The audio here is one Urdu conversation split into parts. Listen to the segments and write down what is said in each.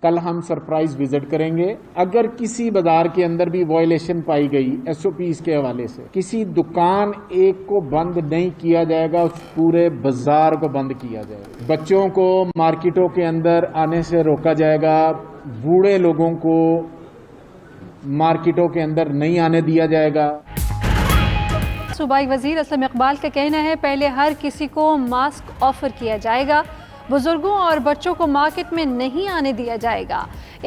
کل ہم سرپرائز وزٹ کریں گے. اگر کسی بازار کے اندر بھی وائلیشن پائی گئی ایس او پیز کے حوالے سے، کسی دکان ایک کو بند نہیں کیا جائے گا، اس پورے بازار کو بند کیا جائے گا. بچوں کو مارکیٹوں کے اندر آنے سے روکا جائے گا، بوڑھے لوگوں کو مارکیٹوں کے اندر نہیں آنے دیا جائے گا. صوبائی وزیر اسلم اقبال کا کہنا ہے پہلے ہر کسی کو ماسک آفر کیا جائے گا، بزرگوں اور بچوں کو مارکیٹ میں نہیں آنے دیا جائے گا.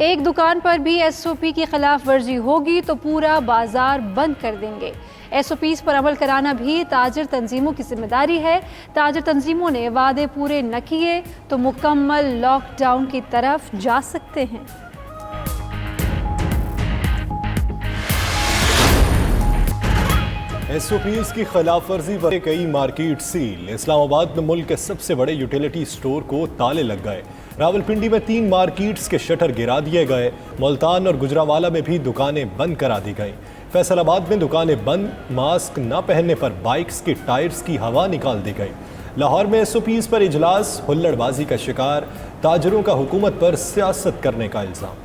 ایک دکان پر بھی ایس او پی کی خلاف ورزی ہوگی تو پورا بازار بند کر دیں گے. ایس او پیز پر عمل کرانا بھی تاجر تنظیموں کی ذمہ داری ہے. تاجر تنظیموں نے وعدے پورے نہ کیے تو مکمل لاک ڈاؤن کی طرف جا سکتے ہیں. ایس او پیز کی خلاف ورزی پر کئی مارکیٹ سیل. اسلام آباد میں ملک کے سب سے بڑے یوٹیلیٹی سٹور کو تالے لگ گئے. راولپنڈی میں 3 مارکیٹس کے شٹر گرا دیے گئے. ملتان اور گجرانوالہ میں بھی دکانیں بند کرا دی گئیں. فیصل آباد میں دکانیں بند، ماسک نہ پہننے پر بائکس کے ٹائرز کی ہوا نکال دی گئی. لاہور میں ایس او پیز پر اجلاس، ہلڑ بازی کا شکار، تاجروں کا حکومت پر سیاست کرنے کا الزام.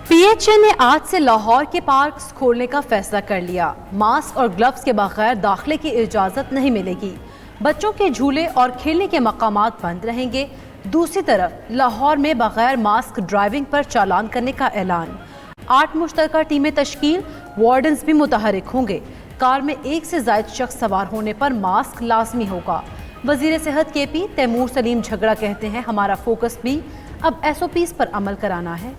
پی ایچ اے نے آج سے لاہور کے پارکس کھولنے کا فیصلہ کر لیا. ماسک اور گلوز کے بغیر داخلے کی اجازت نہیں ملے گی. بچوں کے جھولے اور کھیلنے کے مقامات بند رہیں گے. دوسری طرف لاہور میں بغیر ماسک ڈرائیونگ پر چالان کرنے کا اعلان. 8 مشترکہ ٹیمیں تشکیل، وارڈنز بھی متحرک ہوں گے. کار میں 1 سے زائد شخص سوار ہونے پر ماسک لازمی ہوگا. وزیر صحت کے پی تیمور سلیم جھگڑا کہتے ہیں ہمارا فوکس بھی اب ایس او پیز پر عمل کرانا ہے.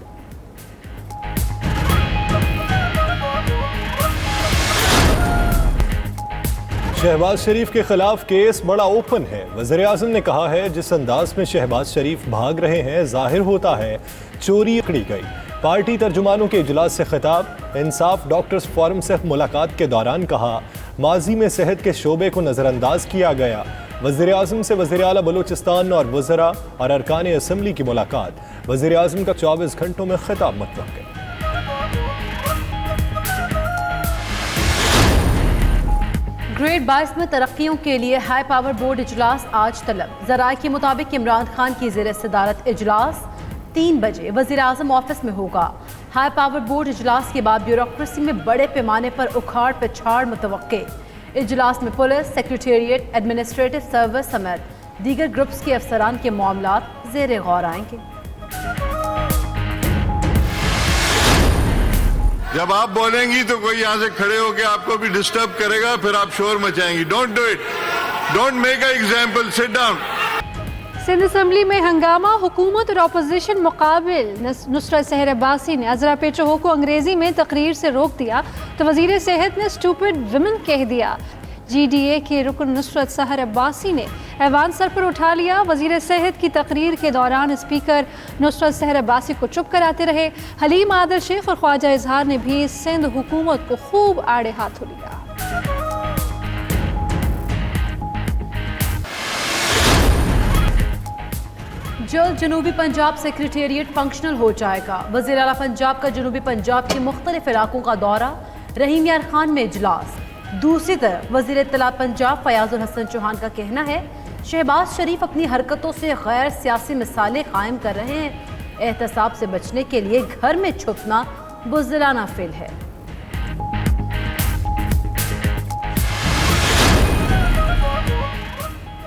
شہباز شریف کے خلاف کیس بڑا اوپن ہے. وزیر اعظم نے کہا ہے جس انداز میں شہباز شریف بھاگ رہے ہیں ظاہر ہوتا ہے چوری پکڑی گئی. پارٹی ترجمانوں کے اجلاس سے خطاب. انصاف ڈاکٹرز فورم سے ملاقات کے دوران کہا ماضی میں صحت کے شعبے کو نظر انداز کیا گیا. وزیر اعظم سے وزیر اعلیٰ بلوچستان اور وزراء اور ارکان اسمبلی کی ملاقات. وزیر اعظم کا 24 گھنٹوں میں خطاب متوقع. گریڈ 22 میں ترقیوں کے لیے ہائی پاور بورڈ اجلاس آج طلب. ذرائع کے مطابق عمران خان کی زیر صدارت اجلاس 3 بجے وزیر اعظم آفس میں ہوگا. ہائی پاور بورڈ اجلاس کے بعد بیوروکریسی میں بڑے پیمانے پر اکھاڑ پچھاڑ متوقع. اجلاس میں پولیس، سیکریٹریٹ، ایڈمنسٹریٹو سروس سمیت دیگر گروپس کے افسران کے معاملات زیر غور آئیں گے. جب آپ بولیں گی تو کوئی یہاں سے کھڑے ہو کے آپ کو بھی ڈسٹرب کرے گا، پھر آپ شور مچائیں گی. Don't do it, don't make a example, sit down. Sindh assembly میں ہنگامہ. حکومت اور اپوزیشن مقابل. نصرت سحر عباسی نے عذرا پیچو کو انگریزی میں تقریر سے روک دیا تو وزیر صحت نے سٹوپڈ ویمن کہہ دیا. جی ڈی اے کے رکن نصرت سحر عباسی نے ایوان سر پر اٹھا لیا. وزیر صحت کی تقریر کے دوران اسپیکر نصرت سحر عباسی کو چپ کراتے رہے. حلیم عادل شیخ اور خواجہ اظہار نے بھی سندھ حکومت کو خوب آڑے ہاتھوں لیا. جلد جنوبی پنجاب سیکریٹریٹ فنکشنل ہو جائے گا. وزیر اعلیٰ پنجاب کا جنوبی پنجاب کے مختلف علاقوں کا دورہ. رحیم یار خان میں اجلاس. دوسری طرف وزیر اطلاعات پنجاب فیاض الحسن چوہان کا کہنا ہے شہباز شریف اپنی حرکتوں سے غیر سیاسی مثالیں قائم کر رہے ہیں. احتساب سے بچنے کے لیے گھر میں چھپنا بزدلانہ فعل ہے.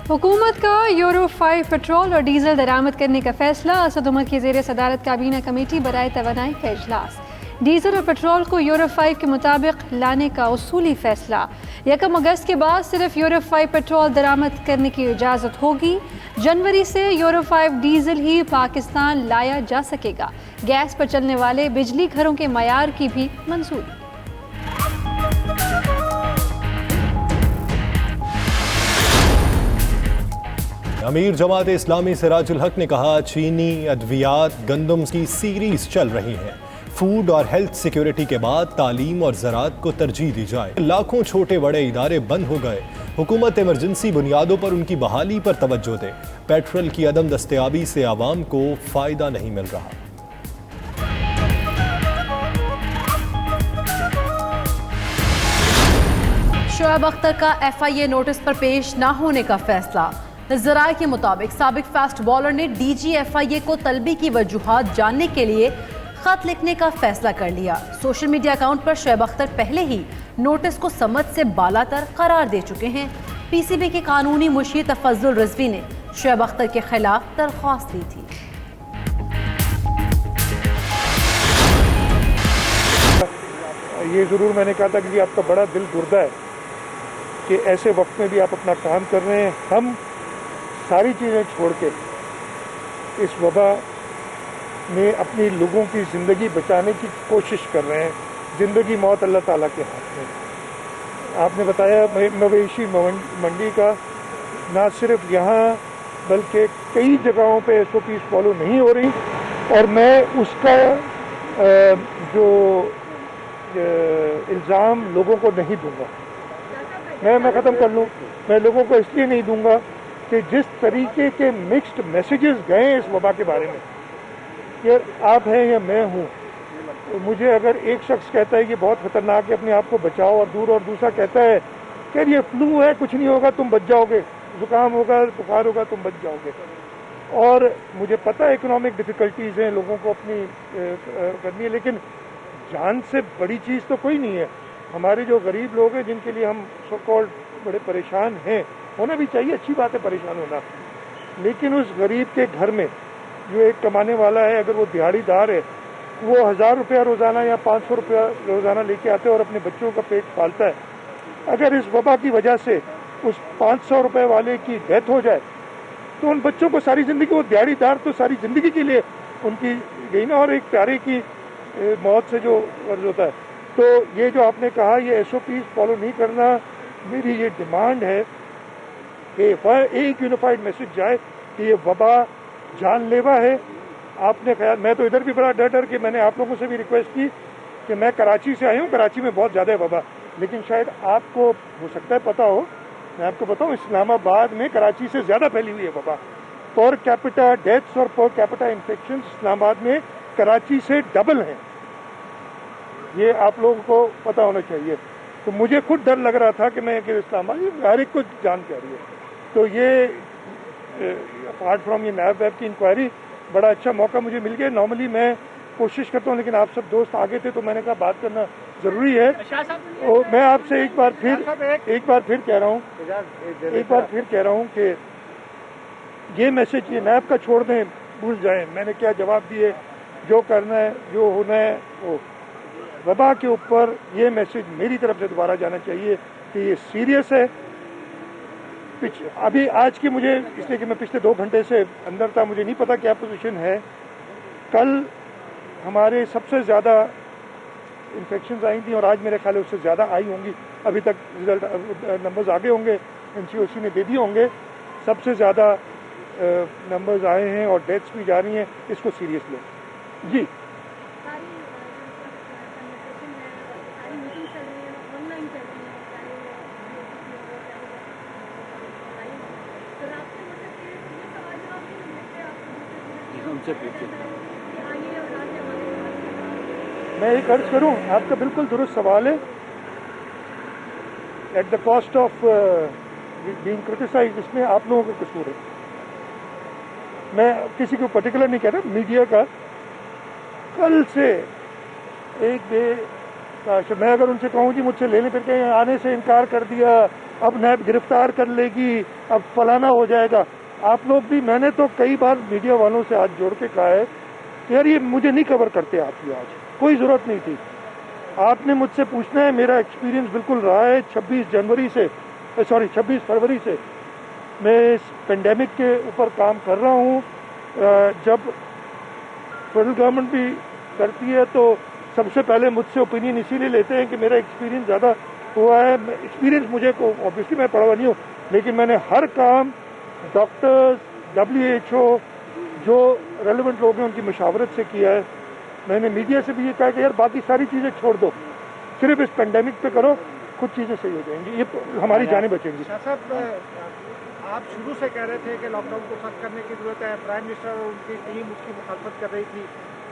حکومت کا یورو 5 پیٹرول اور ڈیزل درآمد کرنے کا فیصلہ. اسد عمر کی زیر صدارت کابینہ کمیٹی برائے توانائی کا اجلاس. ڈیزل اور پیٹرول کو یورو 5 کے مطابق لانے کا اصولی فیصلہ. 1 اگست کے بعد صرف یورو 5 پیٹرول درآمد کرنے کی اجازت ہوگی. جنوری سے یورو 5 ڈیزل ہی پاکستان لایا جا سکے گا. گیس پر چلنے والے بجلی گھروں کے معیار کی بھی منظوری. امیر جماعت اسلامی سراج الحق نے کہا چینی ادویات گندم کی سیریز چل رہی ہیں. فوڈ اور ہیلتھ سیکیورٹی کے بعد تعلیم اور زراعت کو ترجیح دی جائے. لاکھوں چھوٹے بڑے ادارے بند ہو گئے. حکومت ایمرجنسی بنیادوں پر ان کی بحالی پر توجہ دے. پیٹرول کی عدم دستیابی سے عوام کو فائدہ نہیں مل رہا. شعیب اختر کا FIA نوٹس پر پیش نہ ہونے کا فیصلہ۔ ذرائع کے مطابق سابق فاسٹ بالر نے DG FIA کو طلبی کی وجوہات جاننے کے لیے خط لکھنے کا فیصلہ کر لیا۔ سوشل میڈیا اکاؤنٹ پر شعیب اختر پہلے ہی نوٹس کو سمجھ سے بالا تر قرار دے چکے ہیں۔ PCB کے قانونی مشیر تفضل رضوی نے شعیب اختر کے خلاف درخواست دی تھی۔ یہ ضرور میں نے کہا تھا کہ آپ کا بڑا دل گردہ ہے کہ ایسے وقت میں بھی آپ اپنا کام کر رہے ہیں۔ ہم ساری چیزیں چھوڑ کے اس وبا میں اپنی لوگوں کی زندگی بچانے کی کوشش کر رہے ہیں۔ زندگی موت اللہ تعالیٰ کے ہاتھ میں۔ آپ نے بتایا مویشی منڈی کا نہ صرف یہاں بلکہ کئی جگہوں پہ SOPs فالو نہیں ہو رہی، اور میں اس کا جو الزام لوگوں کو نہیں دوں گا۔ میں ختم کر لوں، میں لوگوں کو اس لیے نہیں دوں گا کہ جس طریقے کے مکسڈ میسیجز گئے اس وبا کے بارے میں، کہ آپ ہیں یا میں ہوں، مجھے اگر ایک شخص کہتا ہے کہ بہت خطرناک ہے اپنے آپ کو بچاؤ، اور دوسرا کہتا ہے کہ یہ فلو ہے کچھ نہیں ہوگا تم بچ جاؤ گے، زکام ہوگا بخار ہوگا تم بچ جاؤ گے، اور مجھے پتہ ہے اکنامک ڈیفیکلٹیز ہیں لوگوں کو اپنی کرنی ہے، لیکن جان سے بڑی چیز تو کوئی نہیں ہے۔ ہمارے جو غریب لوگ ہیں جن کے لیے ہم سو کالڈ بڑے پریشان ہیں، ہونا بھی چاہیے، اچھی بات ہے پریشان ہونا، لیکن اس غریب کے گھر میں جو ایک کمانے والا ہے، اگر وہ دیہڑی دار ہے، وہ 1000 روپیہ روزانہ یا 500 روپیہ روزانہ لے کے آتے ہیں اور اپنے بچوں کا پیٹ پالتا ہے۔ اگر اس وبا کی وجہ سے اس 500 روپے والے کی ڈیتھ ہو جائے تو ان بچوں کو ساری زندگی، وہ دیہڑی دار تو ساری زندگی کے لیے ان کی گئی نا، اور ایک پیارے کی موت سے جو غرض ہوتا ہے۔ تو یہ جو آپ نے کہا یہ SOPs فالو نہیں کرنا، میری یہ ڈیمانڈ ہے کہ ایک یونیفائڈ میسج جائے کہ یہ وبا جان لیوا ہے۔ آپ نے خیال، میں تو ادھر بھی بڑا ڈر کے میں نے آپ لوگوں سے بھی ریکویسٹ کی کہ میں کراچی سے آئی ہوں، کراچی میں بہت زیادہ ہے وبا، لیکن شاید آپ کو ہو سکتا ہے پتہ ہو، میں آپ کو بتاؤں اسلام آباد میں کراچی سے زیادہ پھیلی ہوئی ہے وبا۔ پر کیپٹا ڈیتھس اور پر کیپٹا انفیکشنز اسلام آباد میں کراچی سے ڈبل ہیں، یہ آپ لوگوں کو پتہ ہونا چاہیے۔ تو مجھے خود ڈر لگ رہا تھا کہ میں کہ اسلام آباد ہر ایک کو جان کہہ رہی ہے، تو یہ اپارٹ فرام یہ نیب ویب کی انکوائری بڑا اچھا موقع مجھے مل گیا۔ نارملی میں کوشش کرتا ہوں، لیکن آپ سب دوست آگے تھے تو میں نے کہا بات کرنا ضروری ہے۔ اور میں آپ سے ایک بار پھر کہہ رہا ہوں کہ یہ میسج یہ نیب کا چھوڑ دیں، بھول جائیں، میں نے کیا جواب دیے، جو کرنا ہے جو ہونا ہے وہ۔ وبا کے اوپر یہ میسج میری طرف سے دوبارہ جانا چاہیے کہ یہ سیریس ہے۔ ابھی آج کی مجھے اس لیے کہ میں پچھلے 2 گھنٹے سے اندر تھا، مجھے نہیں پتا کیا پوزیشن ہے۔ کل ہمارے سب سے زیادہ انفیکشنز آئی تھیں اور آج میرے خیال ہے اس سے زیادہ آئی ہوں گی، ابھی تک رزلٹ نمبرز آگے ہوں گے، NCOC نے دے دیے ہوں گے، سب سے زیادہ نمبرز آئے ہیں اور ڈیتھس بھی جا رہی ہیں، اس کو سیریس لیں جی۔ میں ایک عرض کروں، آپ کا بالکل درست سوال ہے۔ At the cost of being criticised, اس میں آپ لوگوں کا قصور ہے۔ میں کسی کو پرٹیکولر نہیں کہہ رہا، میڈیا کا کل سے ایک بے میں اگر ان سے کہوں کہ مجھ سے لینے پھر کے آنے سے انکار کر دیا، اب نیب گرفتار کر لے گی، اب فلانا ہو جائے گا، آپ لوگ بھی، میں نے تو کئی بار میڈیا والوں سے ہاتھ جوڑ کے کہا ہے کہ یار یہ مجھے نہیں کور کرتے آپ کی، آج کوئی ضرورت نہیں تھی۔ آپ نے مجھ سے پوچھنا ہے، میرا ایکسپیرینس بالکل رہا ہے۔ 26 فروری سے میں اس پینڈیمک کے اوپر کام کر رہا ہوں۔ جب فیڈرل گورنمنٹ بھی کرتی ہے تو سب سے پہلے مجھ سے اوپینین اسی لیے لیتے ہیں کہ میرا ایکسپیرینس زیادہ ہوا ہے۔ ایکسپیرینس مجھے کو اوبیسلی میں پڑھا ہوا نہیں ہوں، لیکن میں نے ہر کام ڈاکٹرز، WHO جو ریلیونٹ لوگ ہیں ان کی مشاورت سے کیا ہے۔ میں نے میڈیا سے بھی یہ کہا کہ یار باقی ساری چیزیں چھوڑ دو، صرف اس پینڈیمک پہ کرو، کچھ چیزیں صحیح ہو جائیں گی، یہ ہماری جانیں بچیں گی۔ شاہ صاحب، آپ شروع سے کہہ رہے تھے کہ لاک ڈاؤن کو سخت کرنے کی ضرورت ہے، پرائم منسٹر اور ان کی ٹیم اس کی مخالفت کر رہی تھی،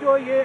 جو یہ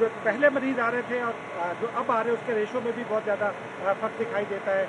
جو پہلے مریض آ رہے تھے اور جو اب آ رہے ہیں اس کے ریشو میں بھی بہت زیادہ فرق دکھائی دیتا ہے